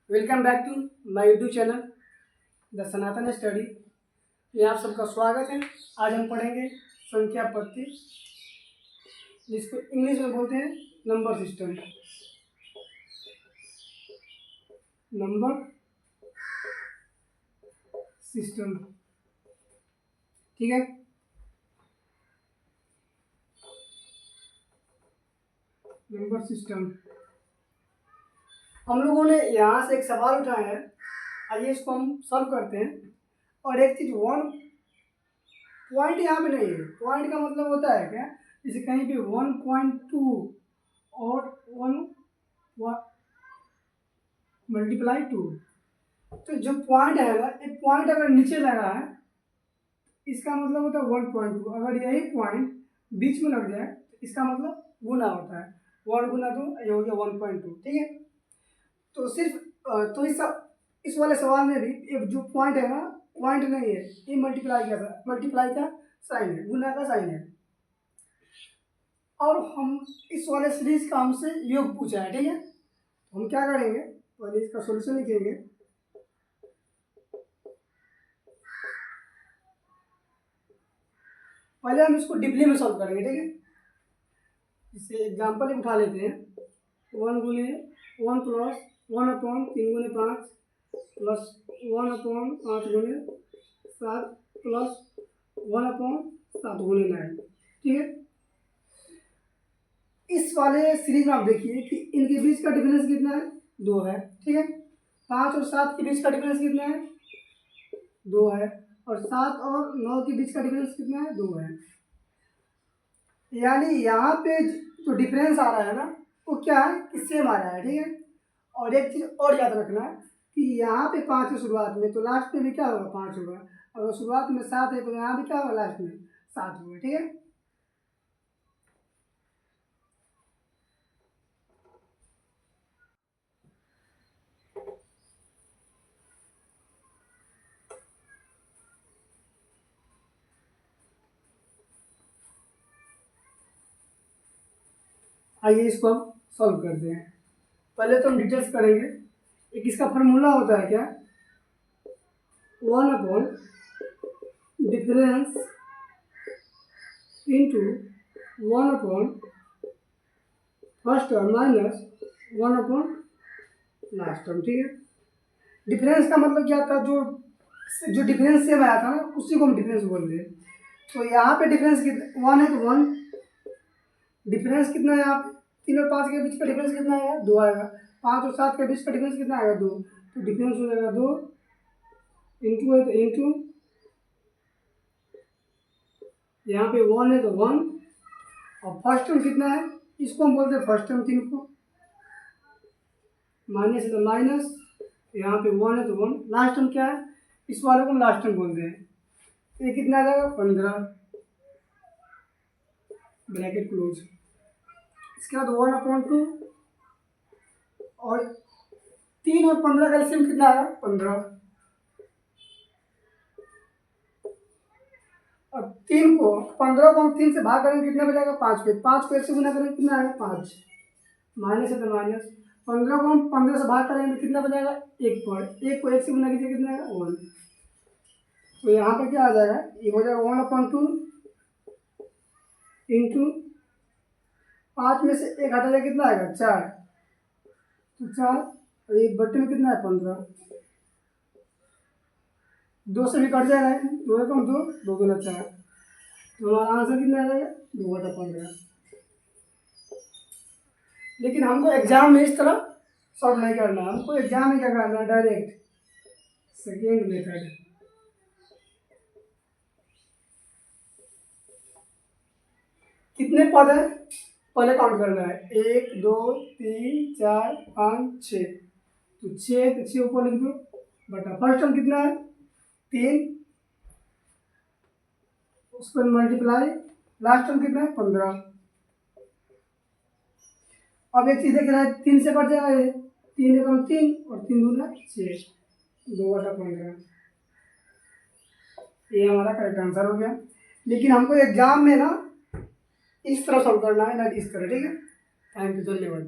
Welcome back to my YouTube channel the Sanatan study में आप सबका स्वागत है। आज हम पढ़ेंगे संख्या पत्ती, जिसको इंग्लिश में बोलते हैं नंबर सिस्टम। नंबर सिस्टम, ठीक है। नंबर सिस्टम, हम लोगों ने यहाँ से एक सवाल उठाया है, आइए इसको हम सॉल्व करते हैं। और एक चीज, वन पॉइंट यहाँ पे नहीं है। पॉइंट का मतलब होता है क्या, जैसे कहीं पे 1.2 और 1 मल्टीप्लाई 2, तो जो पॉइंट है ना, एक पॉइंट अगर नीचे लगा है इसका मतलब होता है 1.2। अगर यही पॉइंट बीच में लग जाए तो इसका मतलब गुना होता है। 1 गुना 2, ये हो गया 1.2, ठीक है। तो सिर्फ तो इस वाले सवाल में भी ये जो पॉइंट है ना, पॉइंट नहीं है, ये मल्टीप्लाई का साइन है, गुना का साइन है। और हम इस वाले सीरीज का हमसे योग पूछा है, ठीक है। हम क्या करेंगे, पहले इसका सॉल्यूशन लिखेंगे। पहले हम इसको डिपली में सॉल्व करेंगे, ठीक है। इसे एग्जाम्पल उठा लेते हैं। 1 गुने 1 प्लस 1/3 गुने 5 प्लस 1/5 गुने 7 प्लस 1/7 गुने 9, ठीक है। इस वाले सीरीज में आप देखिए कि इनके बीच का डिफरेंस कितना है, 2 है, ठीक है। 5 और 7 के बीच का डिफरेंस कितना है, 2 है। और 7 और 9 के बीच का डिफरेंस कितना है, 2 है। यानी यहाँ पे जो डिफरेंस आ रहा है ना, वो क्या है कि सेम आ रहा है, ठीक है। और एक चीज और याद रखना है कि यहाँ पे 5 है शुरुआत में, तो लास्ट में भी क्या होगा, 5 होगा। अगर शुरुआत में 7 है तो यहाँ भी क्या होगा, लास्ट में 7 होगा, ठीक है। आइए इसको हम सॉल्व करते हैं। पहले तो हम डिटेल्स करेंगे। एक इसका फार्मूला होता है क्या, 1 difference into 1 first term minus 1 last term, ठीक है। डिफरेंस का मतलब क्या था, जो डिफरेंस सेम आया था ना, उसी को हम डिफरेंस बोल रहे हैं। तो यहाँ पे डिफरेंस कितना 1 है, तो 1 डिफरेंस कितना है, यहाँ पे 3 और 5 के बीच का डिफरेंस कितना आएगा, 2 आएगा। 5 और 7 के बीच का डिफरेंस कितना आएगा, 2। तो डिफरेंस हो जाएगा 2 इंटू है तो इंटू, यहाँ पे 1 है तो 1। और फर्स्ट टर्म कितना है, इसको हम बोलते हैं फर्स्ट टर्म, 3 को। माइनस है तो माइनस, यहाँ पे 1 है तो 1। लास्ट टर्म क्या है, इस वाले को हम लास्ट टर्म बोलते हैं। ये कितना आ जाएगा, 15, ब्रैकेट क्लोज। इसके बाद 1/2 और 3 और 15 का एलसीएम कितना आएगा, 15। और 3 को 15 को हम 3 से भाग करेंगे, कितना बचेगा, 5 पे। 5 को 1 से गुना करेंगे, कितना आएगा, 5। माइनस है तो माइनस। 15 को हम 15 से भाग करेंगे तो कितना बचेगा, 1 पर। 1 को 1 से गुना कीजिए, कितना आएगा, 1। तो यहाँ पे क्या आ जाएगा, ये हो जाएगा 1/2 इंटू 5 में से 1 हटा जाए, कितना आएगा, 4। तो 4 और 1 बट्टे में कितना है, 15। 2 से भी कट जाएगा, 2 कम 2, 2 गुना 4। तो हमारा आंसर कितना आ जाएगा, 2/15। लेकिन हमको एग्जाम में इस तरह सॉल्व नहीं करना है। हमको एग्जाम में क्या करना है, डायरेक्ट सेकेंड मेथड। कितने पद है, पहले काउंट करना है, 1 2 3 4 5 6। तो 6 तो 6 ऊपर लिख दो, बटा फर्स्ट टर्म कितना है, 3, उस पर मल्टीप्लाई, लास्ट टर्म कितना है, 15। अब एक चीज देख रहा है, 3 से कट जाएगा, ये 3 एकम 3 और 3 दूना 6, 2/15। ये हमारा करेक्ट आंसर हो गया। लेकिन हमको एग्जाम में ना इस तरह सॉल्व करना है, ना इस तरह, ठीक है। थैंक यू, धन्यवाद।